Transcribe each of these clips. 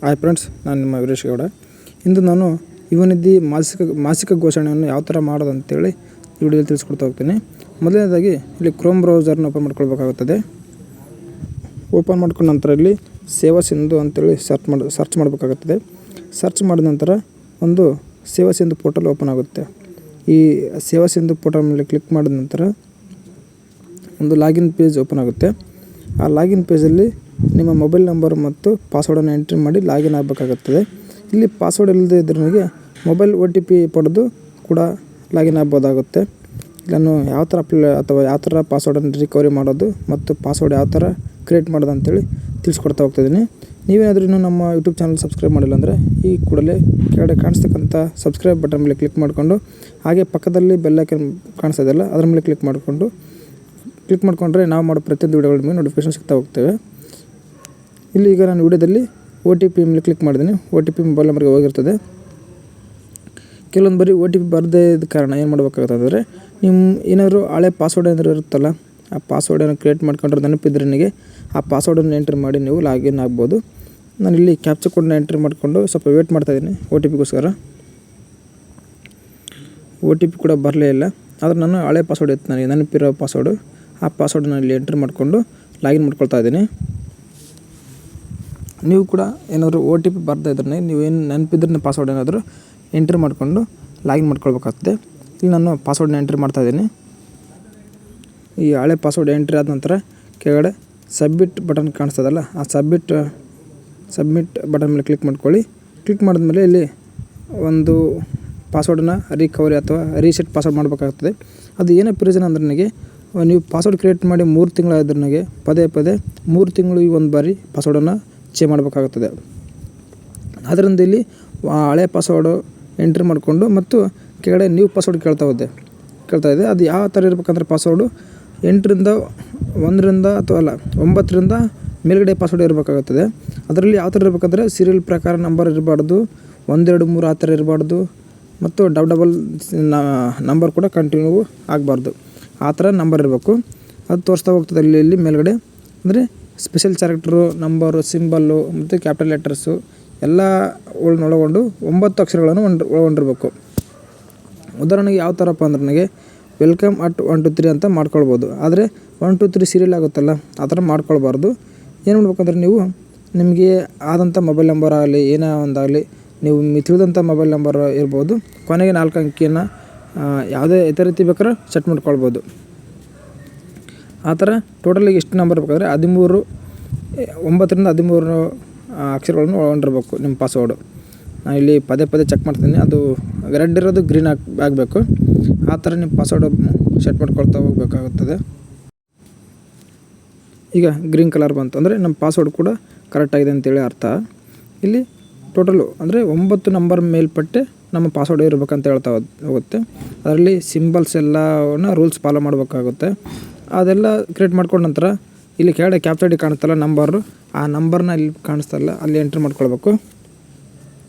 Hi friends, ನಾನು ನಿಮ್ಮ ವೀರೇಶ್ ಗೌಡ. ಇಂದು ನಾನು ಯುವ ನಿಧಿ ಮಾಸಿಕ ಘೋಷಣೆಯನ್ನು ಯಾವ ಥರ ಮಾಡೋದು ಅಂತೇಳಿ ಈ ವಿಡಿಯೋದಲ್ಲಿ ತಿಳಿಸ್ಕೊಡ್ತಾ ಹೋಗ್ತೀನಿ. ಮೊದಲನೇದಾಗಿ ಇಲ್ಲಿ ಕ್ರೋಮ್ ಬ್ರೌಸರ್ನ ಓಪನ್ ಮಾಡ್ಕೊಳ್ಬೇಕಾಗುತ್ತದೆ. ಓಪನ್ ಮಾಡ್ಕೊಂಡ ನಂತರ ಇಲ್ಲಿ ಸೇವಾ ಸಿಂಧು ಅಂತೇಳಿ ಸರ್ಚ್ ಮಾಡಬೇಕಾಗುತ್ತದೆ. ಸರ್ಚ್ ಮಾಡಿದ ನಂತರ ಒಂದು ಸೇವಾ ಸಿಂಧು ಪೋರ್ಟಲ್ ಓಪನ್ ಆಗುತ್ತೆ. ಈ ಸೇವಾ ಸಿಂಧು ಪೋರ್ಟಲ್ ಮೇಲೆ ಕ್ಲಿಕ್ ಮಾಡಿದ ನಂತರ ಒಂದು ಲಾಗಿನ್ ಪೇಜ್ ಓಪನ್ ಆಗುತ್ತೆ. ಆ ಲಾಗಿನ್ ಪೇಜಲ್ಲಿ ನಿಮ್ಮ ಮೊಬೈಲ್ ನಂಬರ್ ಮತ್ತು ಪಾಸ್ವರ್ಡನ್ನು ಎಂಟ್ರಿ ಮಾಡಿ ಲಾಗಿನ್ ಆಗಬೇಕಾಗುತ್ತದೆ. ಇಲ್ಲಿ ಪಾಸ್ವರ್ಡ್ ಇಲ್ಲದೆ ಇದ್ದರೆ ನನಗೆ ಮೊಬೈಲ್ OTP ಪಡೆದು ಕೂಡ ಲಾಗಿನ್ ಆಗ್ಬೋದಾಗುತ್ತೆ. ನಾನು ಯಾವ ಥರ ಯಾವ ಥರ ಪಾಸ್ವರ್ಡನ್ನು ರಿಕವರಿ ಮಾಡೋದು ಮತ್ತು ಪಾಸ್ವರ್ಡ್ ಯಾವ ಥರ ಕ್ರಿಯೇಟ್ ಮಾಡೋದು ಅಂತೇಳಿ ತಿಳಿಸ್ಕೊಡ್ತಾ ಹೋಗ್ತಿದ್ದೀನಿ. ನೀವೇನಾದರೂ ಇನ್ನೂ ನಮ್ಮ ಯೂಟ್ಯೂಬ್ ಚಾನಲ್ ಸಬ್ಸ್ಕ್ರೈಬ್ ಮಾಡಿಲ್ಲ ಅಂದರೆ ಈ ಕೂಡಲೇ ಕೆಳಗಡೆ ಕಾಣಿಸ್ತಕ್ಕಂಥ ಸಬ್ಸ್ಕ್ರೈಬ್ ಬಟನ್ ಮೇಲೆ ಕ್ಲಿಕ್ ಮಾಡಿಕೊಂಡು, ಹಾಗೆ ಪಕ್ಕದಲ್ಲಿ ಬೆಲ್ ಐಕಾನ್ ಕಾಣಿಸ್ತಾ ಇದೆಯಲ್ಲ ಅದರ ಮೇಲೆ ಕ್ಲಿಕ್ ಮಾಡಿಕೊಂಡ್ರೆ ನಾವು ಮಾಡೋ ಪ್ರತಿಯೊಂದು ವಿಡಿಯೋಗಳ ಮೇಲೆ ನೋಟಿಫಿಕೇಷನ್ ಸಿಗ್ತಾ ಹೋಗ್ತೇವೆ. ಇಲ್ಲಿ ಈಗ ನಾನು ವಿಡಿಯೋದಲ್ಲಿ OTP ಮೇಲೆ ಕ್ಲಿಕ್ ಮಾಡಿದ್ದೀನಿ. OTP ಮೊಬೈಲ್ ನಂಬರ್ಗೆ ಹೋಗಿರ್ತದೆ. ಕೆಲವೊಂದು ಬರೀ OTP ಬರದೇ ಇದ್ದ ಕಾರಣ ಏನು ಮಾಡಬೇಕಾಗುತ್ತೆ ಅಂದರೆ, ನಿಮ್ಮ ಏನಾದರೂ ಹಳೆ ಪಾಸ್ವರ್ಡ್ ಏನಾದರೂ ಇರುತ್ತಲ್ಲ, ಆ ಪಾಸ್ವರ್ಡನ್ನು ಕ್ರಿಯೇಟ್ ಮಾಡ್ಕೊಂಡ್ರೆ ನೆನಪಿದ್ರೆ ನನಗೆ ಆ ಪಾಸ್ವರ್ಡನ್ನು ಎಂಟ್ರಿ ಮಾಡಿ ನೀವು ಲಾಗಿನ್ ಆಗ್ಬೋದು. ನಾನು ಇಲ್ಲಿ ಕ್ಯಾಪ್ಚರ್ ಕೋಡ್ನ ಎಂಟ್ರಿ ಮಾಡಿಕೊಂಡು ಸ್ವಲ್ಪ ವೇಟ್ ಮಾಡ್ತಾಯಿದ್ದೀನಿ OTPಗೋಸ್ಕರ. OTP ಕೂಡ ಬರಲೇ ಇಲ್ಲ. ಆದರೆ ನಾನು ಹಳೆ ಪಾಸ್ವರ್ಡ್ ಇತ್ತು, ನನಗೆ ನೆನಪಿರೋ ಪಾಸ್ವರ್ಡು, ಆ ಪಾಸ್ವರ್ಡನ್ನ ಇಲ್ಲಿ ಎಂಟ್ರಿ ಮಾಡಿಕೊಂಡು ಲಾಗಿನ್ ಮಾಡ್ಕೊಳ್ತಾ ಇದ್ದೀನಿ. ನೀವು ಕೂಡ ಏನಾದರೂ OTP ಬರ್ತಾ ಇದ್ರೆ ನೀವೇನು ನೆನಪಿದ್ರೆ ಪಾಸ್ವರ್ಡ್ ಏನಾದರೂ ಎಂಟ್ರಿ ಮಾಡಿಕೊಂಡು ಲಾಗಿನ್ ಮಾಡ್ಕೊಳ್ಬೇಕಾಗ್ತದೆ. ಇಲ್ಲಿ ನಾನು ಪಾಸ್ವರ್ಡ್ನ ಎಂಟ್ರಿ ಮಾಡ್ತಾಯಿದ್ದೀನಿ. ಈ ಹಳೆ ಪಾಸ್ವರ್ಡ್ ಎಂಟ್ರಿ ಆದ ನಂತರ ಕೆಳಗಡೆ ಸಬ್ಮಿಟ್ ಬಟನ್ ಕಾಣಿಸ್ತದಲ್ಲ, ಆ ಸಬ್ಮಿಟ್ ಬಟನ್ ಮೇಲೆ ಕ್ಲಿಕ್ ಮಾಡ್ಕೊಳ್ಳಿ. ಕ್ಲಿಕ್ ಮಾಡಿದ್ಮೇಲೆ ಇಲ್ಲಿ ಒಂದು ಪಾಸ್ವರ್ಡನ್ನ ರಿಕವರಿ ಅಥವಾ ರೀಸೆಟ್ ಪಾಸ್ವರ್ಡ್ ಮಾಡಬೇಕಾಗ್ತದೆ. ಅದು ಏನೋ ಪ್ರಯೋಜನ ಅಂದರೆ, ನನಗೆ ನೀವು ಪಾಸ್ವರ್ಡ್ ಕ್ರಿಯೇಟ್ ಮಾಡಿ 3 ತಿಂಗಳಾದ್ರೆ ನನಗೆ ಪದೇ 3 ತಿಂಗಳಿಗೆ ಒಂದು ಬಾರಿ ಪಾಸ್ವರ್ಡನ್ನು ಚೇಂಜ್ ಮಾಡಬೇಕಾಗುತ್ತದೆ. ಅದರಿಂದ ಇಲ್ಲಿ ಹಳೆ ಪಾಸ್ವರ್ಡು ಎಂಟ್ರಿ ಮಾಡಿಕೊಂಡು ಮತ್ತು ಕೆಳಗಡೆ ನ್ಯೂ ಪಾಸ್ವರ್ಡ್ ಕೇಳ್ತಾ ಇದೆ. ಅದು ಯಾವ ಥರ ಇರಬೇಕಂದ್ರೆ, ಪಾಸ್ವರ್ಡು 1 ಅಥವಾ 9 ಮೇಲ್ಗಡೆ ಪಾಸ್ವರ್ಡ್ ಇರಬೇಕಾಗುತ್ತದೆ. ಅದರಲ್ಲಿ ಯಾವ ಥರ ಇರಬೇಕಂದ್ರೆ, ಸೀರಿಯಲ್ ಪ್ರಕಾರ ನಂಬರ್ ಇರಬಾರ್ದು, 1 2 3 ಆ ಥರ ಇರಬಾರ್ದು, ಮತ್ತು ಡಬಲ್ ನಂಬರ್ ಕೂಡ ಕಂಟಿನ್ಯೂ ಆಗಬಾರ್ದು. ಆ ಥರ ನಂಬರ್ ಇರಬೇಕು. ಅದು ತೋರಿಸ್ತಾ ಹೋಗ್ತದೆ ಇಲ್ಲಿ ಮೇಲ್ಗಡೆ. ಅಂದರೆ ಸ್ಪೆಷಲ್ ಕ್ಯಾರೆಕ್ಟರು, ನಂಬರು, ಸಿಂಬಲ್ಲು ಮತ್ತು ಕ್ಯಾಪಿಟಲ್ ಲೆಟರ್ಸು ಎಲ್ಲ ಒಳಗೊಂಡು 9 ಅಕ್ಷರಗಳನ್ನು ಒಳಗೊಂಡಿರಬೇಕು. ಉದಾಹರಣೆಗೆ ಯಾವ ಥರಪ್ಪ ಅಂದ್ರೆ, ನನಗೆ ವೆಲ್ಕಮ್ ಅಟ್ 1 2 3 ಅಂತ ಮಾಡ್ಕೊಳ್ಬೋದು. ಆದರೆ 1 2 3 ಸೀರಿಯಲ್ ಆಗುತ್ತಲ್ಲ, ಆ ಥರ ಮಾಡ್ಕೊಳ್ಬಾರ್ದು. ಏನು ಮಾಡ್ಬೇಕಂದ್ರೆ, ನೀವು ನಿಮಗೆ ಆದಂಥ ಮೊಬೈಲ್ ನಂಬರ್ ಆಗಲಿ ಏನೇ ಒಂದಾಗಲಿ, ನೀವು ತಿಳಿದಂಥ ಮೊಬೈಲ್ ನಂಬರ್ ಇರ್ಬೋದು, ಕೊನೆಗೆ 4 ಅಂಕಿಯನ್ನು ಯಾವುದೇ ಇತರ ರೀತಿ ಬೇಕಾದ್ರೆ ಸೆಟ್ ಮಾಡ್ಕೊಳ್ಬೋದು. ಆ ಥರ ಟೋಟಲಿಗೆ ಎಷ್ಟು ನಂಬರ್ ಬೇಕಾದರೆ 9 ರಿಂದ 13 ಅಕ್ಷರಗಳನ್ನು ಒಳಗೊಂಡಿರಬೇಕು ನಿಮ್ಮ ಪಾಸ್ವರ್ಡು. ನಾನು ಇಲ್ಲಿ ಪದೇ ಚೆಕ್ ಮಾಡ್ತೀನಿ. ಅದು ರೆಡ್ ಇರೋದು ಗ್ರೀನ್ ಆಗಬೇಕು. ಆ ಥರ ನಿಮ್ಮ ಪಾಸ್ವರ್ಡು ಸೆಟ್ ಮಾಡ್ಕೊಳ್ತಾ ಹೋಗಬೇಕಾಗುತ್ತದೆ. ಈಗ ಗ್ರೀನ್ ಕಲರ್ ಬಂತು ಅಂದರೆ ನಮ್ಮ ಪಾಸ್ವರ್ಡ್ ಕೂಡ ಕರೆಕ್ಟಾಗಿದೆ ಅಂತೇಳಿ ಅರ್ಥ. ಇಲ್ಲಿ ಟೋಟಲು ಅಂದರೆ 9 ನಂಬರ್ ಮೇಲ್ಪಟ್ಟೆ ನಮ್ಮ ಪಾಸ್ವರ್ಡ್ ಇರಬೇಕಂತ ಹೇಳ್ತಾ ಹೋಗುತ್ತೆ. ಅದರಲ್ಲಿ ಸಿಂಬಲ್ಸ್ ಎಲ್ಲವನ್ನು ರೂಲ್ಸ್ ಫಾಲೋ ಮಾಡಬೇಕಾಗುತ್ತೆ. ಅದೆಲ್ಲ ಕ್ರಿಯೇಟ್ ಮಾಡ್ಕೊಂಡ ನಂತರ ಇಲ್ಲಿ ಕೆಳಗಡೆ ಕ್ಯಾಪ್ಚರ್ ಐಡಿ ಕಾಣುತ್ತಲ್ಲ ನಂಬರು, ಆ ನಂಬರ್ನ ಇಲ್ಲಿ ಕಾಣಿಸ್ತಲ್ಲ ಅಲ್ಲಿ ಎಂಟ್ರಿ ಮಾಡ್ಕೊಳ್ಬೇಕು.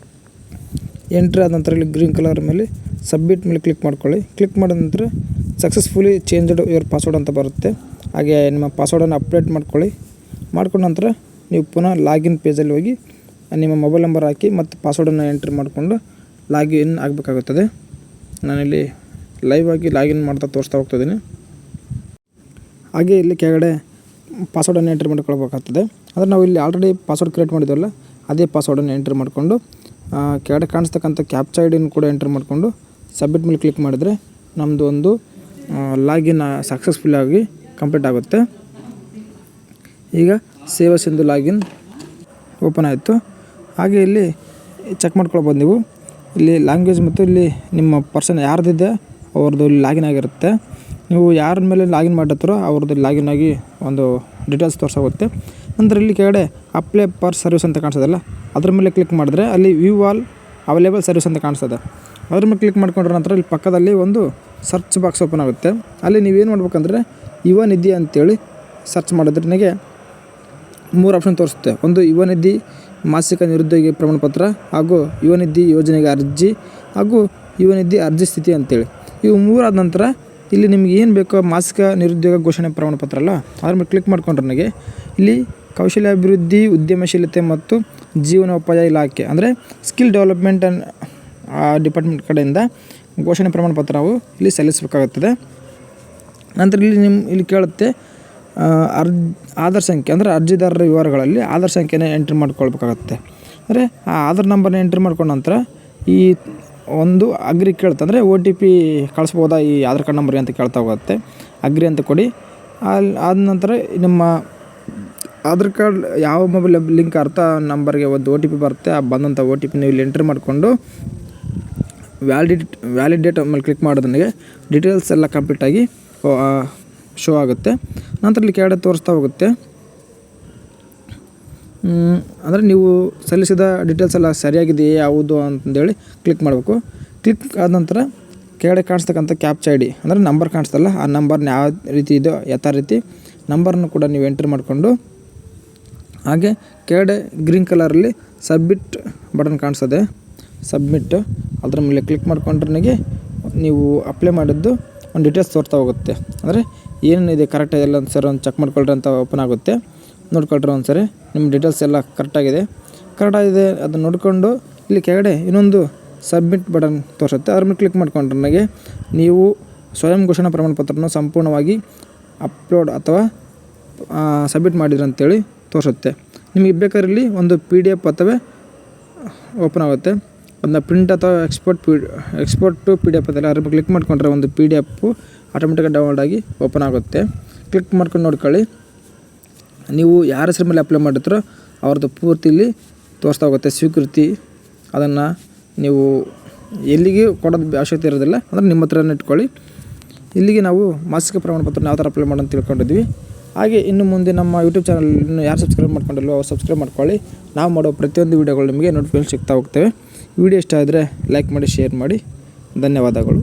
ಎಂಟ್ರಿ ಆದ ನಂತರ ಇಲ್ಲಿ ಗ್ರೀನ್ ಕಲರ್ ಮೇಲೆ ಸಬ್ಮಿಟ್ ಮೇಲೆ ಕ್ಲಿಕ್ ಮಾಡ್ಕೊಳ್ಳಿ. ಕ್ಲಿಕ್ ಮಾಡಿದ ನಂತರ ಸಕ್ಸಸ್ಫುಲಿ ಚೇಂಜ್ಡ್ ಯುವರ್ ಪಾಸ್ವರ್ಡ್ ಅಂತ ಬರುತ್ತೆ. ಹಾಗೆ ನಿಮ್ಮ ಪಾಸ್ವರ್ಡನ್ನು ಅಪ್ಡೇಟ್ ಮಾಡ್ಕೊಂಡ ನಂತರ ನೀವು ಪುನಃ ಲಾಗಿನ್ ಪೇಜಲ್ಲಿ ಹೋಗಿ ನಿಮ್ಮ ಮೊಬೈಲ್ ನಂಬರ್ ಹಾಕಿ ಮತ್ತು ಪಾಸ್ವರ್ಡನ್ನು ಎಂಟ್ರಿ ಮಾಡಿಕೊಂಡು ಲಾಗಿನ್ ಆಗಬೇಕಾಗುತ್ತದೆ. ನಾನಿಲ್ಲಿ ಲೈವ್ ಆಗಿ ಲಾಗಿನ್ ಮಾಡ್ತಾ ತೋರಿಸ್ತಾ ಹೋಗ್ತಿದ್ದೀನಿ. ಹಾಗೆ ಇಲ್ಲಿ ಕೆಳಗಡೆ ಪಾಸ್ವರ್ಡನ್ನು ಎಂಟ್ರಿ ಮಾಡ್ಕೊಳ್ಬೇಕಾಗ್ತದೆ. ಆದರೆ ನಾವು ಇಲ್ಲಿ ಆಲ್ರೆಡಿ ಪಾಸ್ವರ್ಡ್ ಕ್ರಿಯೇಟ್ ಮಾಡಿದ್ವಲ್ಲ, ಅದೇ ಪಾಸ್ವರ್ಡನ್ನು ಎಂಟ್ರಿ ಮಾಡಿಕೊಂಡು ಕೆಳಗಡೆ ಕಾಣಿಸ್ತಕ್ಕಂಥ ಕ್ಯಾಪ್ಚರ್ ಐಡಿನ ಕೂಡ ಎಂಟ್ರಿ ಮಾಡಿಕೊಂಡು ಸಬ್ಮಿಟ್ ಮೇಲೆ ಕ್ಲಿಕ್ ಮಾಡಿದರೆ ನಮ್ಮದು ಒಂದು ಲಾಗಿನ್ ಸಕ್ಸಸ್ಫುಲ್ಲಾಗಿ ಕಂಪ್ಲೀಟ್ ಆಗುತ್ತೆ. ಈಗ ಸೇವಾ ಸಿಂಧು ಲಾಗಿನ್ ಓಪನ್ ಆಯಿತು. ಹಾಗೆ ಇಲ್ಲಿ ಚೆಕ್ ಮಾಡ್ಕೊಳ್ಬೋದು ನೀವು. ಇಲ್ಲಿ ಲ್ಯಾಂಗ್ವೇಜ್ ಮತ್ತು ಇಲ್ಲಿ ನಿಮ್ಮ ಪರ್ಸನ್ ಯಾರ್ದಿದೆ ಅವ್ರದ್ದು ಇಲ್ಲಿ ಲಾಗಿನ್ ಆಗಿರುತ್ತೆ. ನೀವು ಯಾರ ಮೇಲೆ ಲಾಗಿನ್ ಮಾಡಿರ್ತಾರೋ ಅವ್ರದ್ದು ಲಾಗಿನ್ ಆಗಿ ಒಂದು ಡೀಟೇಲ್ಸ್ ತೋರಿಸೋಗುತ್ತೆ. ನಂತರ ಇಲ್ಲಿ ಕೆಳಗಡೆ ಅಪ್ಲೈ ಫಾರ್ ಸರ್ವಿಸ್ ಅಂತ ಕಾಣಿಸೋದಲ್ಲ, ಅದ್ರ ಮೇಲೆ ಕ್ಲಿಕ್ ಮಾಡಿದ್ರೆ ಅಲ್ಲಿ ವ್ಯೂ ಆಲ್ ಅವೈಲೇಬಲ್ ಸರ್ವಿಸ್ ಅಂತ ಕಾಣಿಸ್ತದೆ. ಅದ್ರ ಮೇಲೆ ಕ್ಲಿಕ್ ಮಾಡ್ಕೊಂಡ್ರ ನಂತರ ಇಲ್ಲಿ ಪಕ್ಕದಲ್ಲಿ ಒಂದು ಸರ್ಚ್ ಬಾಕ್ಸ್ ಓಪನ್ ಆಗುತ್ತೆ. ಅಲ್ಲಿ ನೀವೇನು ಮಾಡ್ಬೇಕಂದ್ರೆ, ಯುವ ನಿಧಿ ಅಂತೇಳಿ ಸರ್ಚ್ ಮಾಡಿದ್ರೆ ನನಗೆ 3 ಆಪ್ಷನ್ ತೋರಿಸುತ್ತೆ. ಒಂದು ಯುವ ನಿಧಿ ಮಾಸಿಕ ನಿರುದ್ಯೋಗಿ ಪ್ರಮಾಣಪತ್ರ, ಹಾಗೂ ಯುವ ನಿಧಿ ಯೋಜನೆಗೆ ಅರ್ಜಿ, ಹಾಗೂ ಯುವ ನಿಧಿ ಅರ್ಜಿ ಸ್ಥಿತಿ ಅಂತೇಳಿ. ಇವು 3 ಆದ ನಂತರ ಇಲ್ಲಿ ನಿಮ್ಗೆ ಏನು ಬೇಕೋ ಮಾಸಿಕ ನಿರುದ್ಯೋಗ ಘೋಷಣೆ ಪ್ರಮಾಣಪತ್ರ ಅಲ್ಲ, ಅದ್ರ ಮೇಲೆ ಕ್ಲಿಕ್ ಮಾಡ್ಕೊಂಡ್ರೆ ನನಗೆ ಇಲ್ಲಿ ಕೌಶಲ್ಯಾಭಿವೃದ್ಧಿ, ಉದ್ಯಮಶೀಲತೆ ಮತ್ತು ಜೀವನೋಪಾಯ ಇಲಾಖೆ ಅಂದರೆ ಸ್ಕಿಲ್ ಡೆವಲಪ್ಮೆಂಟ್ ಆ್ಯಂಡ್ ಡಿಪಾರ್ಟ್ಮೆಂಟ್ ಕಡೆಯಿಂದ ಘೋಷಣೆ ಪ್ರಮಾಣ ಪತ್ರ ನಾವು ಇಲ್ಲಿ ಸಲ್ಲಿಸಬೇಕಾಗುತ್ತದೆ. ನಂತರ ಇಲ್ಲಿ ಕೇಳುತ್ತೆ ಆಧಾರ್ ಸಂಖ್ಯೆ ಅಂದರೆ ಅರ್ಜಿದಾರರ ವಿವರಗಳಲ್ಲಿ ಆಧಾರ್ ಸಂಖ್ಯೆನ ಎಂಟ್ರಿ ಮಾಡ್ಕೊಳ್ಬೇಕಾಗತ್ತೆ. ಅಂದರೆ ಆ ಆಧಾರ್ ನಂಬರ್ನ ಎಂಟ್ರಿ ಮಾಡ್ಕೊಂಡ ನಂತರ ಈ ಒಂದು ಅಗ್ರಿ ಕೇಳುತ್ತೆ. ಅಂದರೆ OTP ಕಳಿಸ್ಬೋದಾ ಈ ಆಧಾರ್ ಕಾರ್ಡ್ ನಂಬರ್ಗೆ ಅಂತ ಕೇಳ್ತಾ ಹೋಗುತ್ತೆ. ಅಗ್ರಿ ಅಂತ ಕೊಡಿ. ಆದ ನಂತರ ನಿಮ್ಮ ಆಧಾರ್ ಕಾರ್ಡ್ ಯಾವ ಮೊಬೈಲ್ ಲಿಂಕ್ ಆಗುತ್ತೆ ಆ ನಂಬರ್ಗೆ ಒಂದು OTP ಬರುತ್ತೆ. ಆ ಬಂದಂಥ OTP ನೀವು ಇಲ್ಲಿ ಎಂಟ್ರಿ ಮಾಡಿಕೊಂಡು ವ್ಯಾಲಿಡೇಟ್ ಮೇಲೆ ಕ್ಲಿಕ್ ಮಾಡೋದು ನನಗೆ ಡೀಟೇಲ್ಸ್ ಎಲ್ಲ ಕಂಪ್ಲೀಟಾಗಿ ಶೋ ಆಗುತ್ತೆ. ನಂತರ ಇಲ್ಲಿ ಕೆಳಗಡೆ ತೋರಿಸ್ತಾ ಹೋಗುತ್ತೆ. ಅಂದರೆ ನೀವು ಸಲ್ಲಿಸಿದ ಡೀಟೇಲ್ಸ್ ಎಲ್ಲ ಸರಿಯಾಗಿದೆಯೇ ಯಾವುದು ಅಂತಂದೇಳಿ ಕ್ಲಿಕ್ ಮಾಡಬೇಕು. ಕ್ಲಿಕ್ ಆದ ನಂತರ ಕೆಳಗಡೆ ಕಾಣಿಸ್ತಕ್ಕಂಥ ಕ್ಯಾಪ್ಚಾ ID ಅಂದರೆ ನಂಬರ್ ಕಾಣಿಸ್ತಲ್ಲ, ಆ ನಂಬರ್ನ ಯಾವ ರೀತಿ ಇದೆಯೋ ಯಥಾ ರೀತಿ ನಂಬರ್ನ ಕೂಡ ನೀವು ಎಂಟ್ರಿ ಮಾಡಿಕೊಂಡು ಹಾಗೆ ಕೆಳಗಡೆ ಗ್ರೀನ್ ಕಲರಲ್ಲಿ ಸಬ್ಮಿಟ್ ಬಟನ್ ಕಾಣಿಸ್ತದೆ, ಸಬ್ಮಿಟ್ ಅದರ ಮೇಲೆ ಕ್ಲಿಕ್ ಮಾಡ್ಕೊಂಡ್ರೆ ನನಗೆ ನೀವು ಅಪ್ಲೈ ಮಾಡಿದ್ದು ಒಂದು ಡೀಟೇಲ್ಸ್ ತೋರ್ತಾ ಹೋಗುತ್ತೆ. ಅಂದರೆ ಏನೇನಿದೆ ಕರೆಕ್ಟಾಗಿ ಎಲ್ಲ ಒಂದು ಸರಿ ಒಂದು ಚೆಕ್ ಮಾಡ್ಕೊಳ್ರಿ ಅಂತ ಓಪನ್ ಆಗುತ್ತೆ. ನೋಡ್ಕೊಳ್ರಿ ಒಂದು ಸರಿ ನಿಮ್ಮ ಡೀಟೇಲ್ಸ್ ಎಲ್ಲ ಕರೆಕ್ಟಾಗಿದೆ ಅದನ್ನು ನೋಡಿಕೊಂಡು ಇಲ್ಲಿ ಕೆಳಗಡೆ ಇನ್ನೊಂದು ಸಬ್ಮಿಟ್ ಬಟನ್ ತೋರಿಸುತ್ತೆ. ಅದ್ರ ಮೇಲೆ ಕ್ಲಿಕ್ ಮಾಡ್ಕೊಂಡ್ರೆ ನನಗೆ ನೀವು ಸ್ವಯಂ ಘೋಷಣಾ ಪ್ರಮಾಣ ಪತ್ರವನ್ನು ಸಂಪೂರ್ಣವಾಗಿ ಅಪ್ಲೋಡ್ ಅಥವಾ ಸಬ್ಮಿಟ್ ಮಾಡಿದ್ರಿ ಅಂತೇಳಿ ತೋರಿಸುತ್ತೆ. ನಿಮಗೆ ಬೇಕಾದ್ರೆ ಇಲ್ಲಿ ಒಂದು PDF ಅಥವಾ ಓಪನ್ ಆಗುತ್ತೆ. ಅದನ್ನ ಪ್ರಿಂಟ್ ಅಥವಾ ಎಕ್ಸ್ಪೋರ್ಟ್ ಟು PDF ಅದೆಲ್ಲ ಅದ್ರ ಮೇಲೆ ಕ್ಲಿಕ್ ಮಾಡ್ಕೊಂಡ್ರೆ ಒಂದು PDF ಆಟೋಮೆಟಿಕಾಗಿ ಡೌನ್ಲೋಡ್ ಆಗಿ ಓಪನ್ ಆಗುತ್ತೆ. ಕ್ಲಿಕ್ ಮಾಡ್ಕೊಂಡು ನೋಡ್ಕೊಳ್ಳಿ. ನೀವು ಯಾರ ಹೆಸರು ಮೇಲೆ ಅಪ್ಲೈ ಮಾಡಿರ್ತೀರೋ ಅವ್ರದ್ದು ಪೂರ್ತಿ ಇಲ್ಲಿ ತೋರಿಸ್ತಾ ಹೋಗುತ್ತೆ. ಸ್ವೀಕೃತಿ ಅದನ್ನು ನೀವು ಎಲ್ಲಿಗೆ ಕೊಡೋದು ಅವಶ್ಯಕತೆ ಇರೋದಿಲ್ಲ, ಅಂದರೆ ನಿಮ್ಮ ಹತ್ರನೇ ಇಟ್ಕೊಳ್ಳಿ. ಇಲ್ಲಿಗೆ ನಾವು ಮಾಸಿಕ ಪ್ರಮಾಣ ಪತ್ರನ ಯಾವ ಥರ ಅಪ್ಲೈ ಮಾಡೋದು ತಿಳ್ಕೊಂಡಿದ್ವಿ. ಹಾಗೆ ಇನ್ನು ಮುಂದೆ ನಮ್ಮ ಯೂಟ್ಯೂಬ್ ಚಾನಲ್ ಯಾರು ಸಬ್ಸ್ಕ್ರೈಬ್ ಮಾಡ್ಕೊಂಡಿಲ್ಲೋ ಅವ್ರು ಸಬ್ಸ್ಕ್ರೈಬ್ ಮಾಡ್ಕೊಳ್ಳಿ. ನಾವು ಮಾಡೋ ಪ್ರತಿಯೊಂದು ವೀಡಿಯೋಗಳು ನಿಮಗೆ ನೋಟಿಫಿಕೇಶನ್ ಸಿಗ್ತಾ ಹೋಗ್ತವೆ. ವಿಡಿಯೋ ಇಷ್ಟ ಆದರೆ ಲೈಕ್ ಮಾಡಿ, ಶೇರ್ ಮಾಡಿ. ಧನ್ಯವಾದಗಳು.